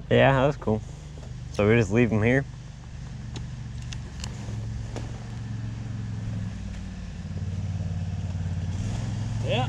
Yeah, that was cool. So we just leave them here. Yeah.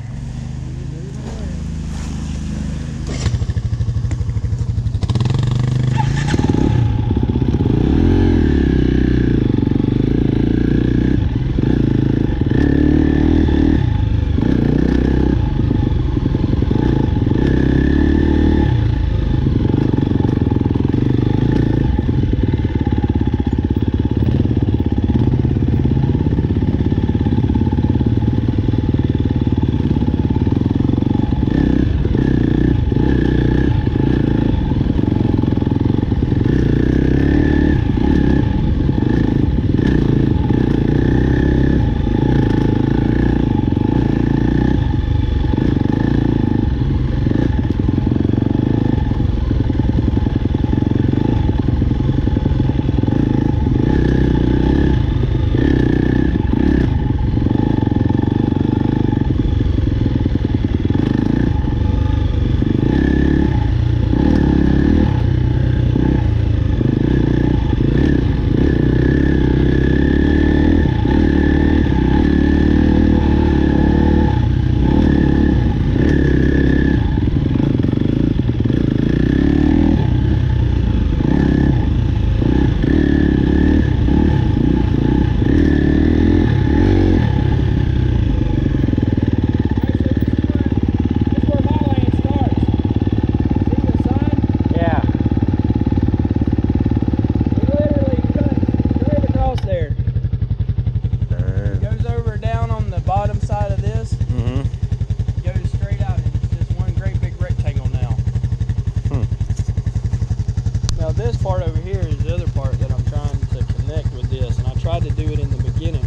Part over here is the other part that I'm trying to connect with this, and I tried to do it in the beginning.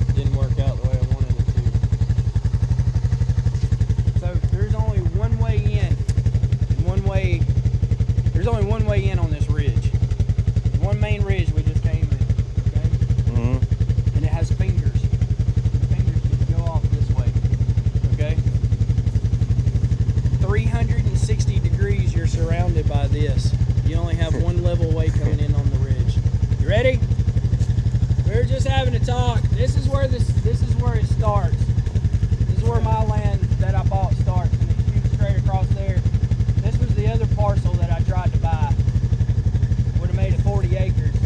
It didn't work out the way I wanted it to. So there's only one way in, and there's only one way in on this ridge. One main ridge we just came in, okay? Mm-hmm. And it has fingers. The fingers can go off this way, okay? 360 degrees you're surrounded by this. You only have one level way coming in on the ridge. You ready? We're just having a talk. This is where it starts. This is where my land that I bought starts, and it shoots straight across there. This was the other parcel that I tried to buy. Would have made it 40 acres.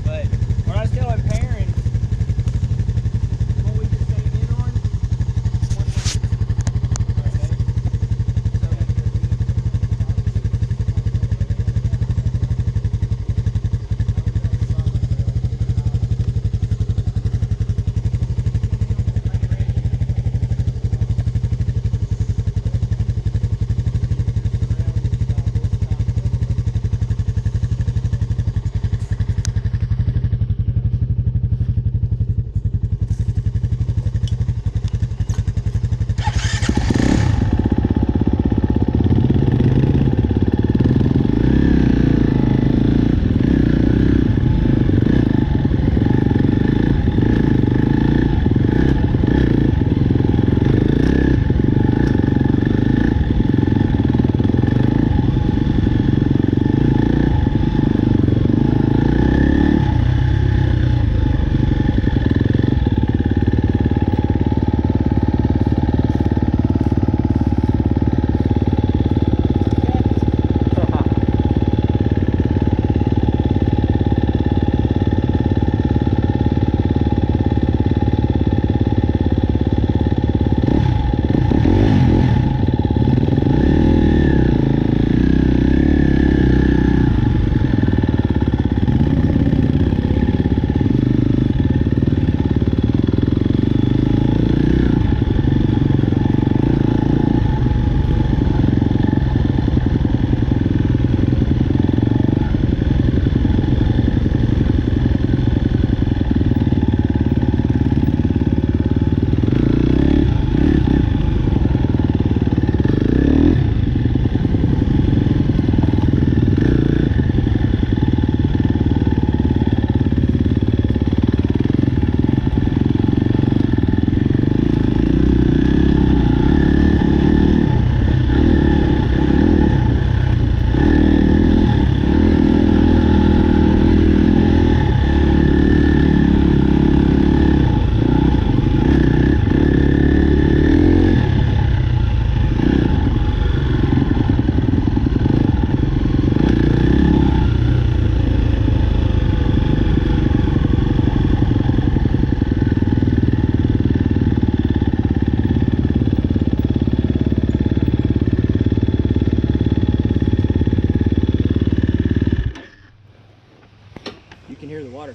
But when I was telling Perrin what we just came in on,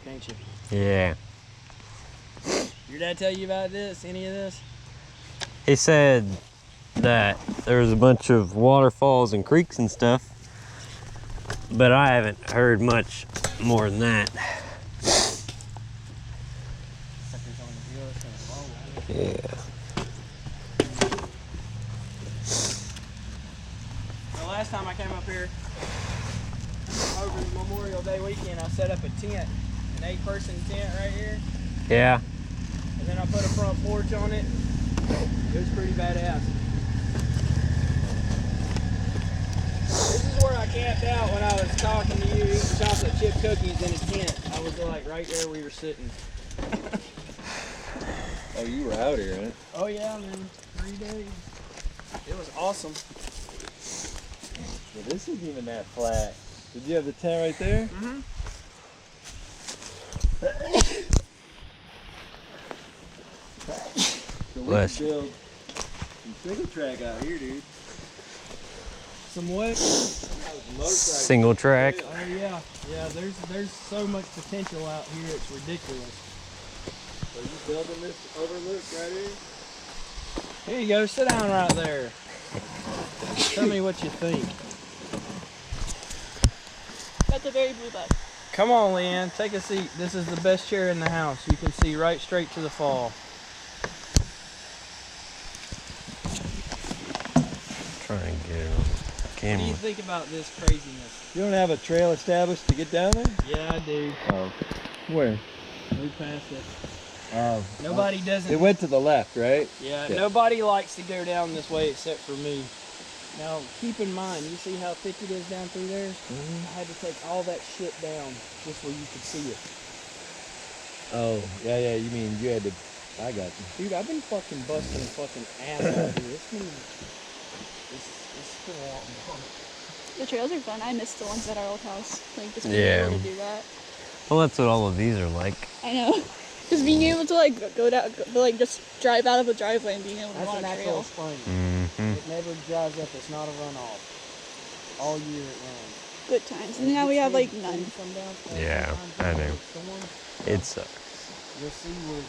can't you? Yeah. Your dad tell you about this? Any of this? He said that there's a bunch of waterfalls and creeks and stuff, but I haven't heard much more than that. Yeah. The last time I came up here, over the Memorial Day weekend, I set up a tent, an 8-person tent right here. Yeah. And then I put a front porch on it. It was pretty badass. This is where I camped out when I was talking to you, eating chocolate chip cookies in a tent. I was like right there we were sitting. Oh, you were out here, right? Oh yeah, man. 3 days. It was awesome. Well, this isn't even that flat. Did you have the tent right there? Mm-hmm. So we Bless can build some single track out here, dude. Some what? Single track. Oh yeah. Yeah, there's so much potential out here, it's ridiculous. Are you building this overlook right here? Here you go, sit down right there. Tell me what you think. That's a very blue bug. Come on, Leanne, take a seat. This is the best chair in the house. You can see right straight to the fall. Try and get it on What do you camera. think about this craziness? You don't have a trail established to get down there? Yeah, I do. Oh. Where? We passed it. Oh. Nobody doesn't. It went to the left, right? Yeah, Yeah. nobody likes to go down this way except for me. Now, keep in mind, you see how thick it is down through there? I had to take all that shit down just where you could see it. Oh, yeah, you mean you had to, I got you. Dude, I've been fucking busting fucking ass out here. It's been a lot more fun. The trails are fun. I miss the ones at our old house. Like just being Yeah. able to do that. Well, that's what all of these are like. I know. Just being able to like go down, like just drive out of a driveway and being able to That's go an on a actual trail. spring. Mm-hmm. It never dries up. It's not a runoff. All year it runs. Good times. And now we have like none. Yeah, I know. It sucks. You'll see where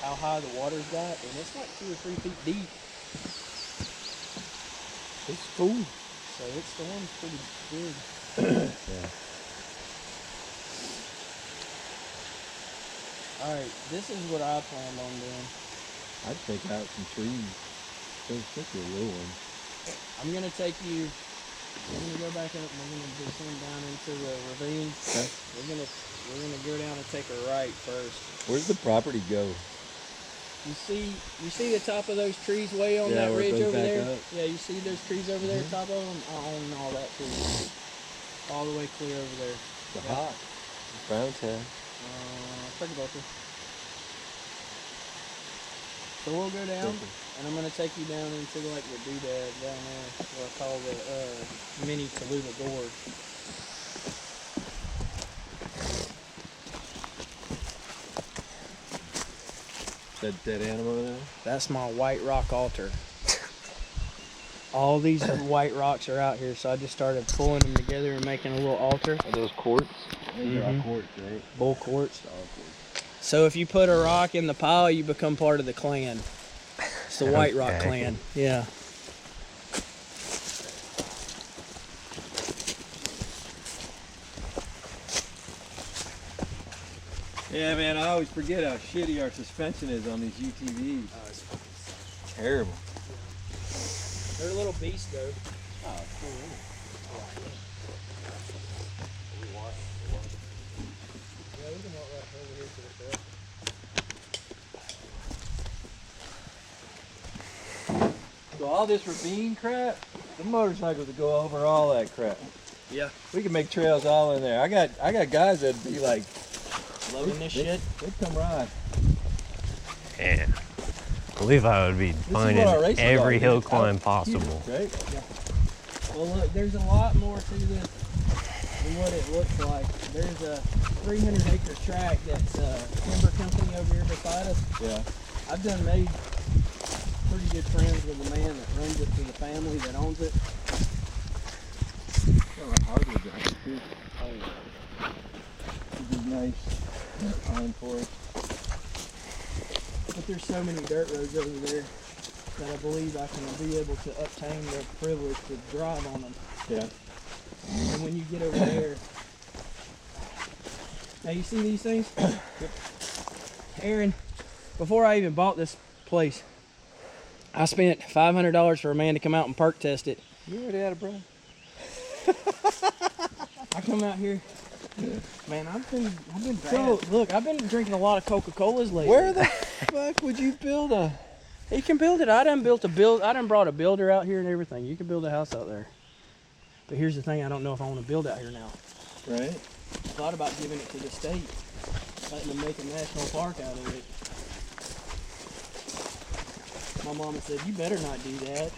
how high the water's got, and it's like 2 or 3 feet deep. It's cool. So it storms pretty big. Yeah. Alright, this is what I planned on doing. I'd take out some trees. Those could be a little one. I'm gonna take you. We're gonna go back up and we're gonna descend down into the ravine. Okay. We're gonna go down and take a right first. Where's the property go? You see the top of those trees way on Yeah, that where it ridge goes over back there? up. Yeah, you see those trees over there, top of them? I own all that tree. All the way clear over there. The hot. Brown tail. Pretty bucket. So we'll go down, and I'm gonna take you down into like the doodad down there, what I call the mini Tallulah Gorge. That dead animal there? That's my white rock altar. All these white rocks are out here, so I just started pulling them together and making a little altar. Are those quartz? Those are all Mhm. quartz, right? Bull quartz. All quartz. So if you put a rock in the pile, you become part of the clan. It's the White Rock Okay. clan. Yeah. Yeah, man, I always forget how shitty our suspension is on these UTVs. Terrible. They're a little beast though. Oh, cool. Yeah, we can walk right over here to the trail. So all this ravine crap, the motorcycles will go over all that crap. Yeah. We can make trails all in there. I got guys that'd be like, Loving this shit. they'd come ride. Yeah. Levi would be is finding what our races every are, hill dude. climb Out possible. Right? Well, look, there's a lot more to this than what it looks like. There's a 300-acre tract that's timber company over here beside us. Yeah. I've done made pretty good friends with the man that runs it for the family that owns it. Hardwood guys, too. would be nice. Pine forest. But there's so many dirt roads over there that I believe I can be able to obtain the privilege to drive on them. Yeah. And when you get over there, now you see these things? Aaron, before I even bought this place, I spent $500 for a man to come out and perk test it. You already had a brother. I come out here, man. I've been bad. So, Look, I've been drinking a lot of Coca-Colas lately. Where the fuck would you build a? He can build it. I done brought a builder out here and everything. You can build a house out there. But here's the thing, I don't know if I want to build out here now. Right. I thought about giving it to the state, letting them make a national park out of it. My mama said, you better not do that.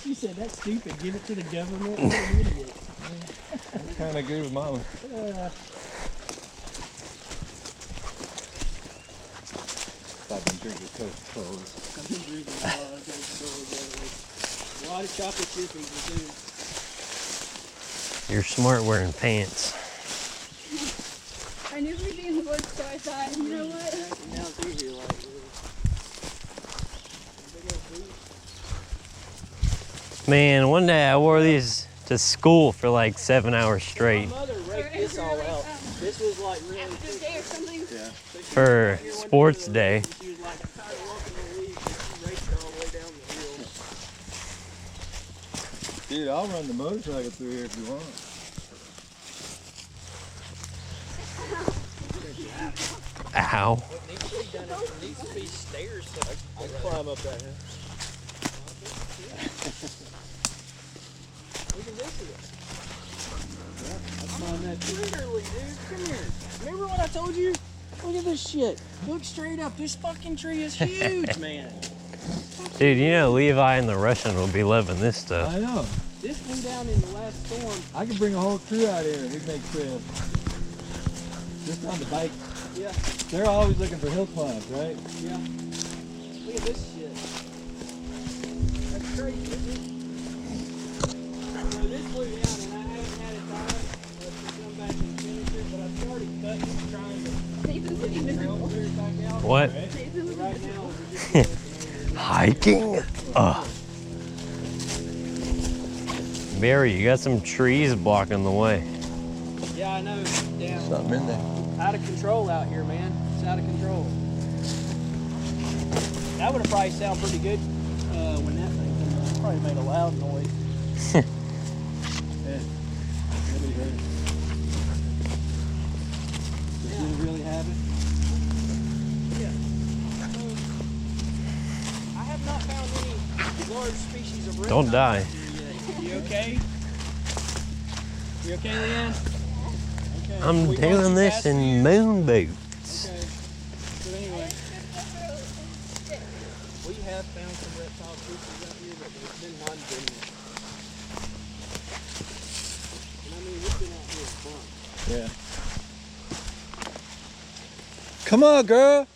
She said, that's stupid. Give it to the government. You're an idiot. I'm kind of good with mama. I've been drinking Coca-Colas. I've been drinking a lot of Coca-Colas lately. A lot of chocolate chippies too. You're smart wearing pants. I knew we'd be in the woods, so I thought, you know what? Now through here like Man, one day I wore these to school for like 7 hours straight my mother raked this all out. This was like really After the day or something. Yeah. for sports day. She was like, I'm tired of walking the leaves. She raced all the way down the hill. Dude, I'll run the motorcycle through here if you want. Ow. What needs to be done is there needs to be stairs to I can climb up that hill. Look at this here. That's mine that literally, dude. Come here. Remember what I told you? Look at this shit. Look straight up. This fucking tree is huge, man. Dude, you know Levi and the Russian will be loving this stuff. I know. This blew down in the last storm. I could bring a whole crew out here. We'd make trails. Just on the bike. Yeah, They're always looking for hill climbs, right? yeah. Look at this shit. That's crazy, isn't it? So this blew down and I haven't had a time to come back and finish it, but I started cutting and trying to Nathan's looking miserable. clear it back out. What? Nathan's looking Right miserable. now, we're just Hiking? Barry, you got some trees blocking the way. yeah, I know. Damn. Something in there. Out of control out here, man. It's out of control. That would have probably sounded pretty good when that thing came out. It probably made a loud noise. Yeah. Nobody heard it. Did you really have it? Yeah. I have not found any large species of Don't die. reptiles here yet. You okay? You okay, Leanne? Okay. I'm We doing walked this past in you. moon boots. Okay. So anyway, we have found some reptile species out here, but there's been none venomous. And I mean, we've been out here fun. Yeah. Come on, girl.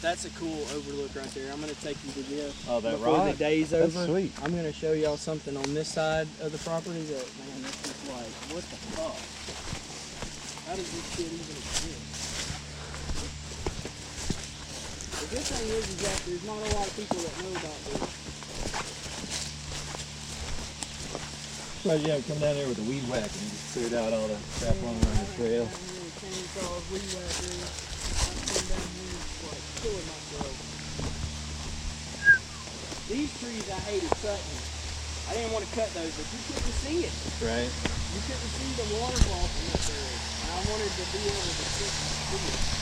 That's a cool overlook right there. I'm gonna take you to this. Oh, that before rock? the day's That's over. sweet. I'm gonna show y'all something on this side of the property that, man, that's just like, what the fuck? How does this shit even exist? The good thing is that there's not a lot of people that know about this. Well, yeah, come down there with a weed whack and just cleared out all the crap along the trail. Chainsaws, weed whackers. I'm coming down here like killing myself. These trees I hated cutting. I didn't want to cut those, but you couldn't see it. Right. You couldn't see the waterfall from up there. And I wanted to be able to see it.